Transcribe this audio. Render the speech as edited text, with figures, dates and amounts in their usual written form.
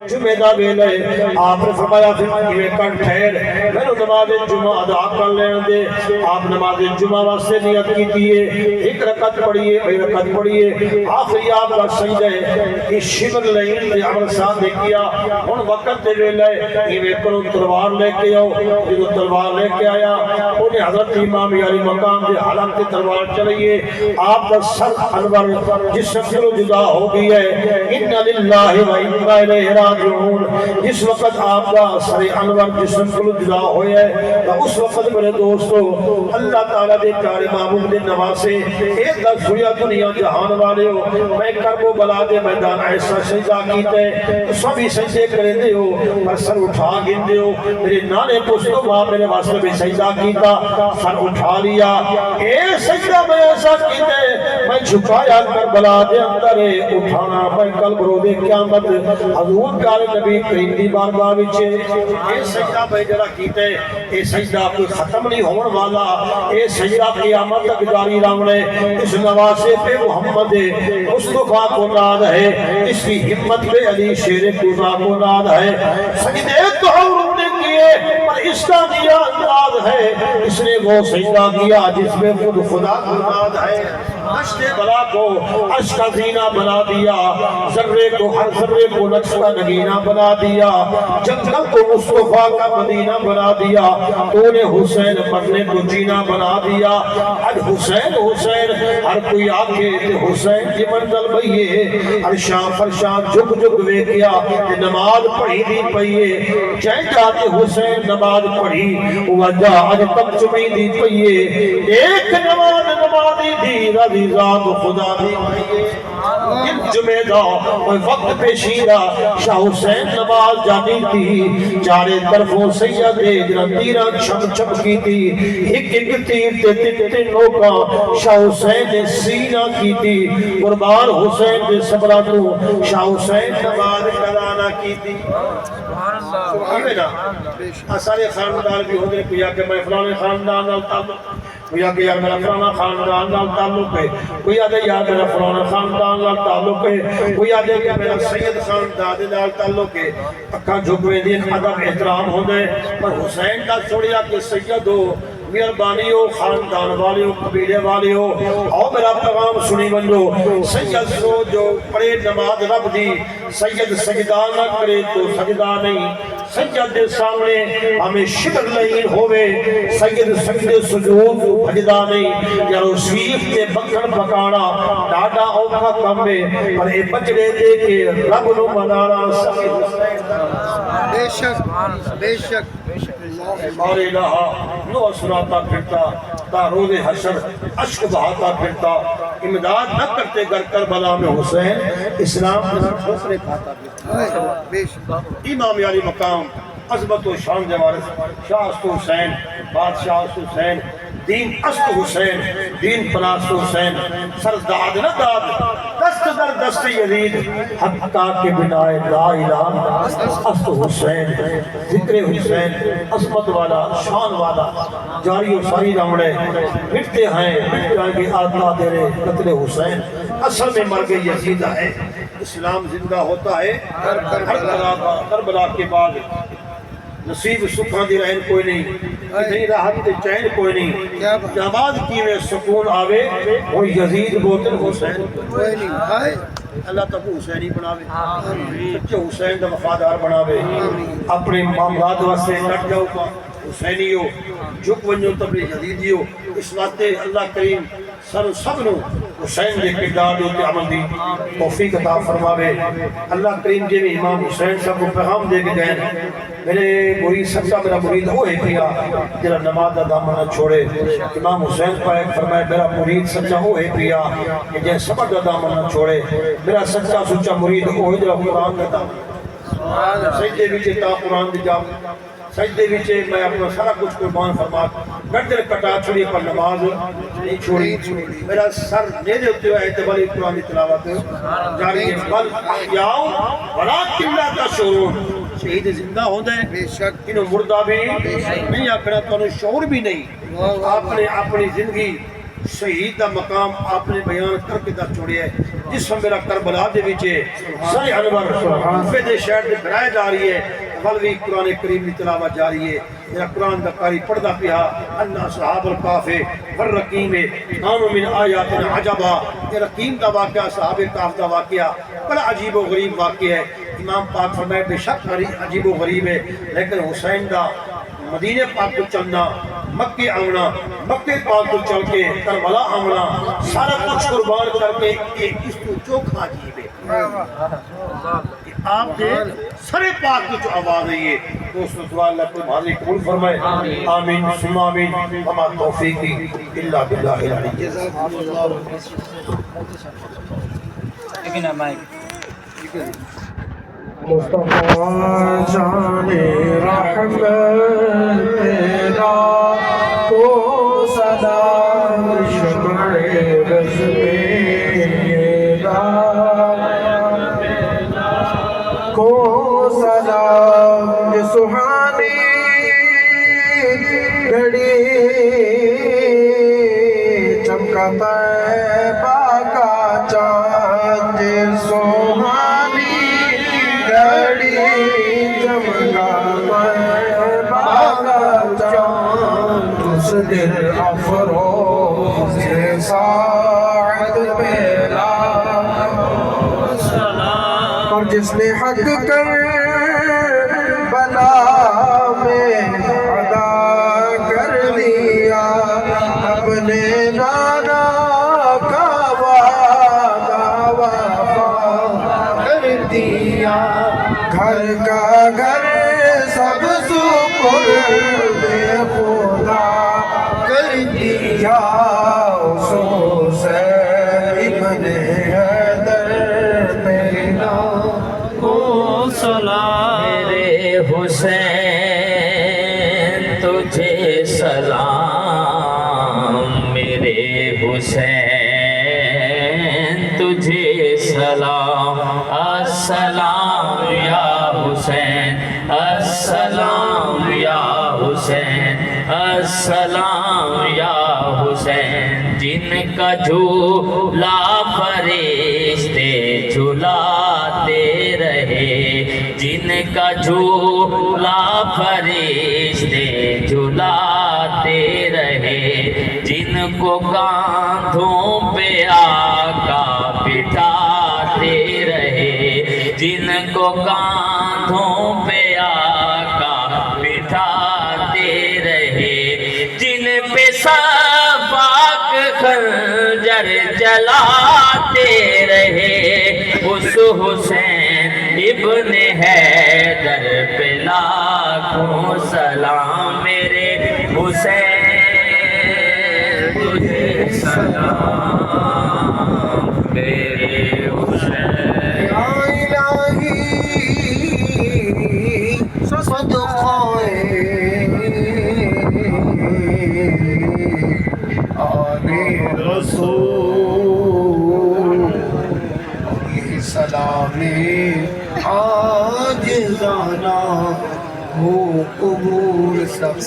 جمعہ دا ویلا ہے آپ نے فرمایا پھر یہ کن ٹھہر میں نے نماز جمعہ ادا کر لینے دے آپ نماز جمعہ واسطے نیت کی دیئے ایک رکعت پڑھیے ایک رکعت پڑھیے آخری آپ کا سجدہ ہے کہ شبر لین دے عمل ساتھ نے کیا ان وقت دے ویلا ہے یہ کرو تلوار لے کے آؤ جو تلوار لے کے آیا انہیں حضرت امام علی مقام دے حالم کے تلوار چلئیے آپ کا سر انور جس سے جدا ہو گئی ہے ان للہ و انا الیہ راجعون جس وقت آپ کا سر انور جسم کو جدا ہوئے ہے تو اس وقت میرے دوستو اللہ تعالیٰ دے پیارے محبوب دے نواسے ایک دل سویا دنیا جہان والے ہو میں کرب و بلا دے میدان ایسا سجدہ کیتے تو سبھی سجدے کرے دے ہو پر سر اٹھا گن دے ہو میرے نانے پوچھتو وہاں میرے واسطے بھی سجدہ کیتا سر اٹھا لیا اے سجدہ میں ایسا کیتے میں جھکایا کربلا دے اندر اٹھانا میں قلب رو دے قیامت حضور پیارے نبی کریم دی بارگاہ وچ اے سجدہ میں جڑا کیتے اے سجدہ کوئی ختم نہیں ہون والا اے سجدہ قیامت تک جاری رہنے اس نواسے پہ محمد مصطفیٰ کو ناد ہے اس کی ہمت پہ علی شیر قضا کو ناد ہے سجدے تو حضور نے کیے پر اس کا دیا انداز ہے اس نے وہ سجدہ کیا جس میں خود خدا کو ناد ہے عشق بلا کو عشق کا زینہ بنا دیا ذرے کو ہر ذرے کو نقش کا نگینہ بنا دیا جنگل کو مصطفیٰ کا مدینہ بنا دیا تو نے حسین مرنے کو جینا بنا دیا اب حسین حسین ہر کوئی آگے حسین کی منزل بھئیے ہر شام فرشان جھک جھک وے کیا نماز پڑھی دی پئیے جائے جاتے حسین نماز پڑھی وجہ اج تک چمی دی پئیے ایک نمازی دی رضی ذات خدا دی پئیے ان جمعہ دا وقت پیشیرہ شاہ حسین نماز جانی تھی چارے طرفوں سید تیران چھپ چھپ کی تھی ایک ایک تیر تے تینوں کا شاہ حسین نے سینہ کی تھی قربان حسین نے صبرہ تو شاہ حسین نماز کرانا کی تھی سبحان اللہ سارے خاندان بھی ہوتے کوئی آکے میں فلانے خاندان نال تعلق کوئی آکے یار میرا فلانا خاندان نال تعلق ہے کوئی آدھے یار میرا فلانا خاندان نال تعلق ہے کوئی آدھے کہ میرا سید خاندان نال تعلق ہے اکھا جھکویں دی ادب احترام ہوندے پر حسین کا چھوڑیا کہ سید ہو مہربانی ہو خاندان والے ہو قبیلے والے ہو اور میرا پیغام سنی بنجو سید سو جو پڑے نماز رب دی سید سجدہ نہ کرے تو سجدہ نہیں سید دے سامنے ہمیں شکر لین ہوئے سید سجدے سجود بھجدہ نہیں یا رسیف تے بکھن پکانا ڈاڈا اوکھا کمبے پر اے بچڑے دے کے رب نو منانا سید حسین بے شک بے شک اور الہا نو سناتا پھرتا تا روز حشر عشق بہاتا پھرتا امداد نہ کرتے گر کربلا میں حسین اسلام ٹھوکرے کھاتا پھرتا بے شک امام علی مقام عظمت و شان دے وارث شاہ است حسین بادشاہ است حسین دین است حسین دین پلاست حسین سرزداد نہ داد دست در دست یزید حقا کے بنائے لا الہ است حسین ذکر حسین عظمت والا شان والا جاری و ساری رمڑے مٹتے ہیں کہ آدھا تیرے قتل حسین اصل میں مرگ یزید ہے اسلام زندہ ہوتا ہے کربلا کے بعد نصیب سکھاں دی رہن کوئی نہیں اتنی راحت تے چین کوئی نہیں نماز کی میں سکون آوے وہ یزید بوتن حسین کوئی نہیں اللہ تک حسینی بناوے سچے حسین دا وفادار بناوے اپنے معاملات واسطے لٹ جاؤ کا حسینی ہو جھک ونجو تبلی یزیدی ہو اس واسطے اللہ کریم سر سب نو حسین دے کردار دے عمل دی توفیق عطا فرماوے اللہ کریم جی بھی امام حسین صاحب کو پیغام دے کے گئے میرے مرید سچا میرا مرید ہوئے پیا جرا نماز دا دامن نہ چھوڑے امام حسین پاک فرمائے میرا مرید سچا ہوئے پیا کہ جے صبر دا دامن نہ چھوڑے میرا سچا سچا مرید ہوئے جرا قرآن دا دامن سجدے وچ تا قرآن دی جام سجدے وچ میں اپنا سارا کچھ قربان فرما گردن کٹا چھوڑی پر نماز نہیں چھوڑی میرا سر نیدے ہوتے ہوئے اعتباری قرآن دی تلاوت جاری ہے بل احیاؤ ولیکن لا تشعرون شہید زندہ ہوندے بے شک انہوں مردہ بھی نہیں آکڑا تو انہوں شعور بھی نہیں آپ نے اپنی زندگی شہید دا مقام آپ نے بیان کر کے دا چھوڑیا ہے جس میں میرا کربلا دے وچ سر انور کوفے دے شہر دے برائے جا رہی ہے ولوی قرآن کریم کی تلاوت جاری ہے میرا قرآن دا قاری پڑھدا پیا ان اصحاب الکہف والرقیم کانوا من آیاتنا عجبا یہ رقیم دا واقعہ اصحاب کہف دا واقعہ بڑا عجیب و غریب واقعہ ہے امام پاک فرمائے بے شک عجیب و غریب ہے لیکن حسین دا مدینے پاک کو چلنا مکے آونا مکے پاک کو چل کے کربلا آونا سارا کچھ قربان کر کے ایک اس کو چوکھا عجیب ہے آپ دے سرے پاک کی جو آواز ہے یہ دوستو دعا اللہ کو حاضر قبول فرمائے آمین ثم آمین وما توفیقی الا باللہ العلی جزاکم اللہ مصطفیٰ جان رحمت تیرا کو سلام شمع رز میرا کو سلام سہانی گھڑی چمکا طیبہ کا چاند سہانی گھڑی چمکا طیبہ کا چاند اس دل افروز ساعد میرا اور جس نے حق کر بلا میں ادا کر لیا اپنے نانا کا وعدہ وفا کر دیا گھر کا گھر سب سپرد خدا کر دیا اس حسین ابن حیدر میرا کو سلام میرے حسین تجھے سلام میرے حسین تجھے سلام السلام یا حسین السلام یا حسین السلام یا حسین جن کا جھولا فرشتے جھلاتے رہے جن کا جھولا فرشتے جھلاتے رہے جن کو کاندھوں پہ آقا بٹھاتے رہے جن کو کاندھوں پہ آقا بٹھاتے رہے جن پہ صفاق خنجر جلاتے رہے اس حسین ابن حیدر پہ لاکھوں سلام میرے حسین تجھے سلام میرے حسین یا الہی صدقائے آل رسول یہ سلام عاجزانہ ہو قبول سب